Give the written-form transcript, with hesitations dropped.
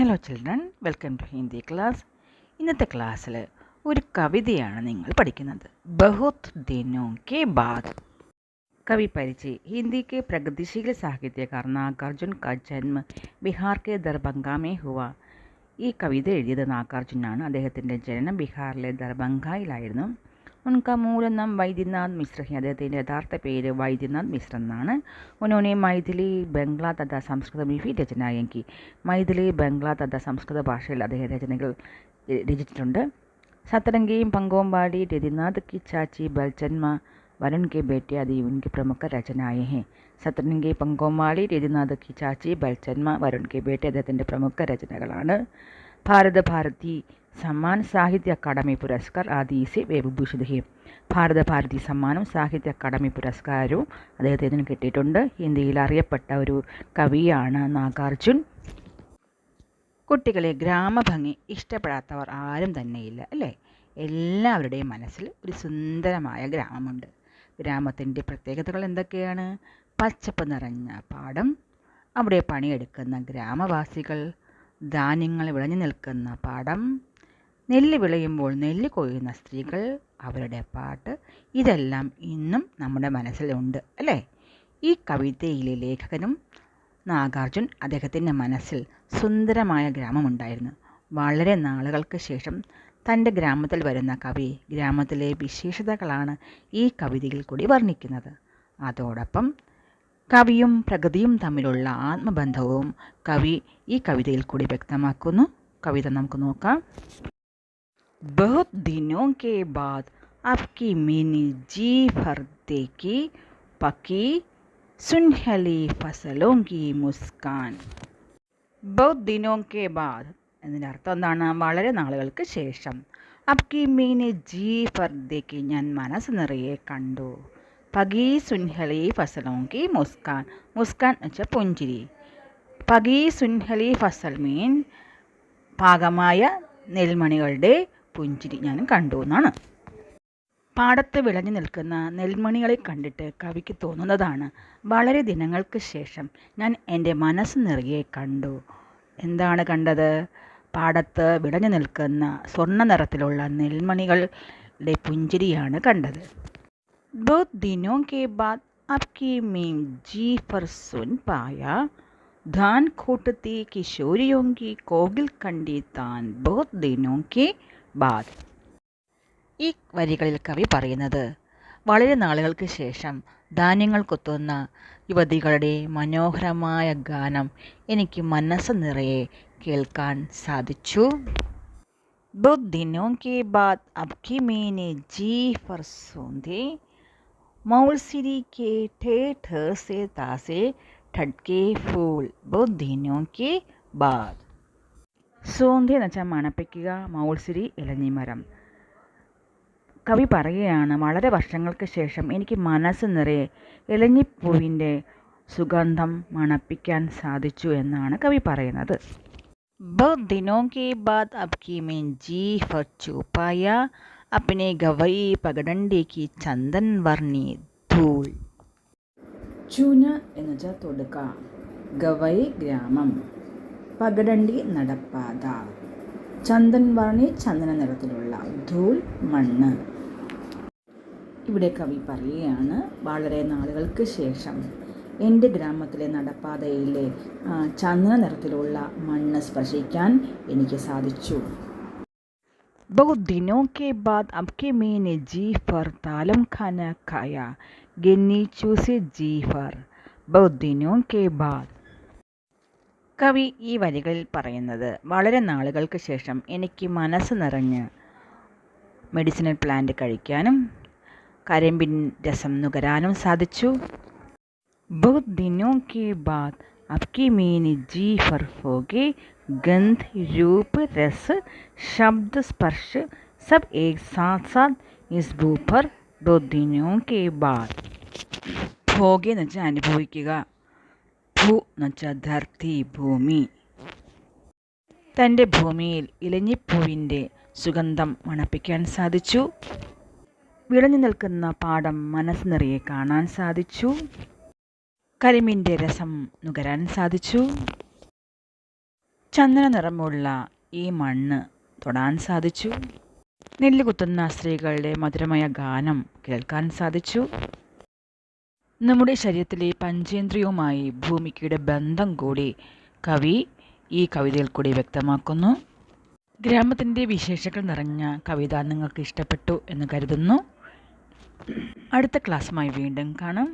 Hello children, welcome to Hindi class. ഇന്നത്തെ ക്ലാസ്സിൽ ഒരു കവിതയാണ് നിങ്ങൾ പഠിക്കുന്നത്. ബഹുത് ദിനോं के बाद. कवि परिचय. हिंदी के प्रगतिशील साहित्यकार नागार्जुन का जन्म ബിഹാർ के दरभंगा में हुआ. ഈ കവിത എഴുതിയത് നാഗാർജുനാണ്. അദ്ദേഹത്തിൻ്റെ ജനനം ബീഹാറിലെ ദർഭംഗയിലായിരുന്നു. उनका मूल नाम वैद्यनाथ मिश्र है. അദ്ദേഹത്തിൻ്റെ യഥാർത്ഥ പേര് വൈദ്യനാഥ് മിശ്ര എന്നാണ്. उन्होंने मैथिली ബംഗ്ല തഥാ സംസ്കൃത में भी രചനാएं की. മൈഥിലി ബംഗ്ല തഥാ സംസ്കൃത ഭാഷയിൽ അദ്ദേഹം രചനകൾ രചിച്ചിട്ടുണ്ട്. सतरंगी पंगोमबाड़ी रघुनाथ की चाची बलचन्मा वरुण के बेटे आदि उनकी प्रमुख रचनाएं हैं. सतरंगी पंगोमबाड़ी रघुनाथ की चाची बलचन्मा वरुण के बेटे അദ്ദേഹത്തിൻ്റെ പ്രമുഖ രചനകളാണ്. ഭാരത ഭാരതി സമ്മാൻ സാഹിത്യ അക്കാദമി പുരസ്കാർ ആദി സെ വിഭൂഷിത് ഹെ. ഭാരത ഭാരതി സമ്മാനം സാഹിത്യ അക്കാദമി പുരസ്കാരവും അദ്ദേഹത്തിന് കിട്ടിയിട്ടുണ്ട്. ഹിന്ദിയിൽ അറിയപ്പെട്ട ഒരു കവിയാണ് നാഗാർജുൻ. കുട്ടികളെ, ഗ്രാമഭംഗി ഇഷ്ടപ്പെടാത്തവർ ആരും തന്നെയില്ല, അല്ലേ? എല്ലാവരുടെയും മനസ്സിൽ ഒരു സുന്ദരമായ ഗ്രാമമുണ്ട്. ഗ്രാമത്തിൻ്റെ പ്രത്യേകതകൾ എന്തൊക്കെയാണ്? പച്ചപ്പ് നിറഞ്ഞ പാടം, അവിടെ പണിയെടുക്കുന്ന ഗ്രാമവാസികൾ, ധാന്യങ്ങൾ വിളഞ്ഞു നിൽക്കുന്ന പാടം, നെല്ല് വിളയുമ്പോൾ നെല്ല് കൊയ്യുന്ന സ്ത്രീകൾ, അവരുടെ പാട്ട്, ഇതെല്ലാം ഇന്നും നമ്മുടെ മനസ്സിലുണ്ട്, അല്ലേ? ഈ കവിതയിലെ ലേഖകനും നാഗാർജുൻ അദ്ദേഹത്തിൻ്റെ മനസ്സിൽ സുന്ദരമായ ഗ്രാമമുണ്ടായിരുന്നു. വളരെ നാളുകൾക്ക് ശേഷം തൻ്റെ ഗ്രാമത്തിൽ വരുന്ന കവി ഗ്രാമത്തിലെ വിശേഷതകളാണ് ഈ കവിതയിൽ കൂടി വർണ്ണിക്കുന്നത്. അതോടൊപ്പം കവിയും പ്രകൃതിയും തമ്മിലുള്ള ആത്മബന്ധവും കവി ഈ കവിതയിൽ കൂടി വ്യക്തമാക്കുന്നു. കവിത നമുക്ക് നോക്കാം. ബഹുത് ദിനോं के बाद आपकी मैंने जी भर देखी पकी സുൻഹലി ഫസലോं की മുസ്കാൻ. ബഹുത് ദിനോं के बाद എന്നതിൻ്റെ അർത്ഥം എന്താണ്? വളരെ നാളുകൾക്ക് ശേഷം. അബ്കി മീനെ ജി ഭർ ദേക്കി, ഞാൻ മനസ്സ് നിറയെ കണ്ടു. പകി സുൻഹലി ഫസലോं की മുസ്കാൻ. മുസ്കാൻ എന്ന് വെച്ചാൽ പുഞ്ചിരി. പകി സുൻഹലി ഫസൽ മീൻ പാകമായ നെൽമണികളുടെ പുഞ്ചിരി ഞാൻ കണ്ടു എന്നാണ്. പാടത്ത് വിളഞ്ഞു നിൽക്കുന്ന നെൽമണികളെ കണ്ടിട്ട് കവിക്ക് തോന്നുന്നതാണ്, വളരെ ദിനങ്ങൾക്ക് ശേഷം ഞാൻ എൻ്റെ മനസ്സ് നിറയെ കണ്ടു. എന്താണ് കണ്ടത്? പാടത്ത് വിളഞ്ഞു നിൽക്കുന്ന സ്വർണ്ണ നിറത്തിലുള്ള നെൽമണികളുടെ പുഞ്ചിരിയാണ് കണ്ടത്. ബഹുത് ദിനോं के बाद आपकी मैं जी पर सुन पाया ധാൻ കൂട്ടത്തി കിശോരിയോं की കോകിൽ കണ്ടി താൻ ബഹുത് ദിനോं के बाद. ഈ വരികളിൽ കവി പറയുന്നത്, വളരെ നാളുകൾക്ക് ശേഷം ധാന്യങ്ങൾ കൊത്തുന്ന യുവതികളുടെ മനോഹരമായ ഗാനം എനിക്ക് മനസ്സ് നിറയെ കേൾക്കാൻ സാധിച്ചു. ബഹുത് ദിനോं के बाद അബ്കി मैंने जी पर सुने മൗൽസിരി के ठेठ से तासे ठटके फूल बहुत दिनों के बाद. സോന്ധ്യ എന്ന് വെച്ചാൽ മണപ്പിക്കുക, മൗൾസിരി ഇലഞ്ഞിമരം. കവി പറയുകയാണ്, വളരെ വർഷങ്ങൾക്ക് ശേഷം എനിക്ക് മനസ്സ് നിറയെ ഇലഞ്ഞിപ്പൂവിൻ്റെ സുഗന്ധം മണപ്പിക്കാൻ സാധിച്ചു എന്നാണ് കവി പറയുന്നത്. ബഹുത് ദിനോं के बाद अबकी मैं जी भर छुपाया अपने गवई पगडंडी की चंदन वर्णी धूल. ചൂന എന്ന് വെച്ചാൽ തൊടുക, ഗവൈ ഗ്രാമം, പഗഡണ്ടി നടപ്പാത, ചന്ദൻ വർണ്ണി ചന്ദന നിറത്തിലുള്ള, ധൂൾ മണ്ണ്. ഇവിടെ കവി പറയുകയാണ്, വളരെ നാളുകൾക്ക് ശേഷം എൻ്റെ ഗ്രാമത്തിലെ നടപ്പാതയിലെ ചന്ദന നിറത്തിലുള്ള മണ്ണ് സ്പർശിക്കാൻ എനിക്ക് സാധിച്ചു. ബഹുത് ദിനോं के बाद अबकी मैंने जी भर तालम खाना खाया ഗന്നി ചൂസി ജി ഭർ ബഹുത് ദിനോं के बाद. കവി ഈ വരികളിൽ പറയുന്നത്, വളരെ നാളുകൾക്ക് ശേഷം എനിക്ക് മനസ്സ് നിറഞ്ഞ് മെഡിസിനൽ പ്ലാന്റ് കഴിക്കാനും കരിമ്പിൻ രസം നുകരാനും സാധിച്ചു. ബഹുത് ദിനോं के बाद അബ്കി मैंने जी भर होगे गंध रूप रस शब्द स्पर्श सब एक साथ साथ इस भू पर बहुत दिनों के बाद. ഭോഗി എന്ന് വെച്ചാൽ അനുഭവിക്കുക, ഭൂ എന്ന് വെച്ചാൽ ധർത്തി, ഭൂമി. തൻ്റെ ഭൂമിയിൽ ഇലഞ്ഞിപ്പൂവിൻ്റെ സുഗന്ധം മണപ്പിക്കാൻ സാധിച്ചു. വിളഞ്ഞു നിൽക്കുന്ന പാടം മനസ്സ് നിറയെ കാണാൻ സാധിച്ചു. കരിമ്പിൻ്റെ രസം നുകരാൻ സാധിച്ചു. ചന്ദന നിറമുള്ള ഈ മണ്ണ് തൊടാൻ സാധിച്ചു. നെല്ല് കുത്തുന്ന സ്ത്രീകളുടെ മധുരമായ ഗാനം കേൾക്കാൻ സാധിച്ചു. നമ്മുടെ ശരീരത്തിലെ പഞ്ചേന്ദ്രിയവുമായി ഭൂമിക്കയുടെ ബന്ധം കൂടി കവി ഈ കവിതയിൽ കൂടി വ്യക്തമാക്കുന്നു. ഗ്രാമത്തിൻ്റെ വിശേഷങ്ങൾ നിറഞ്ഞ കവിത നിങ്ങൾക്ക് ഇഷ്ടപ്പെട്ടു എന്ന് കരുതുന്നു. അടുത്ത ക്ലാസ്സുമായി വീണ്ടും കാണാം.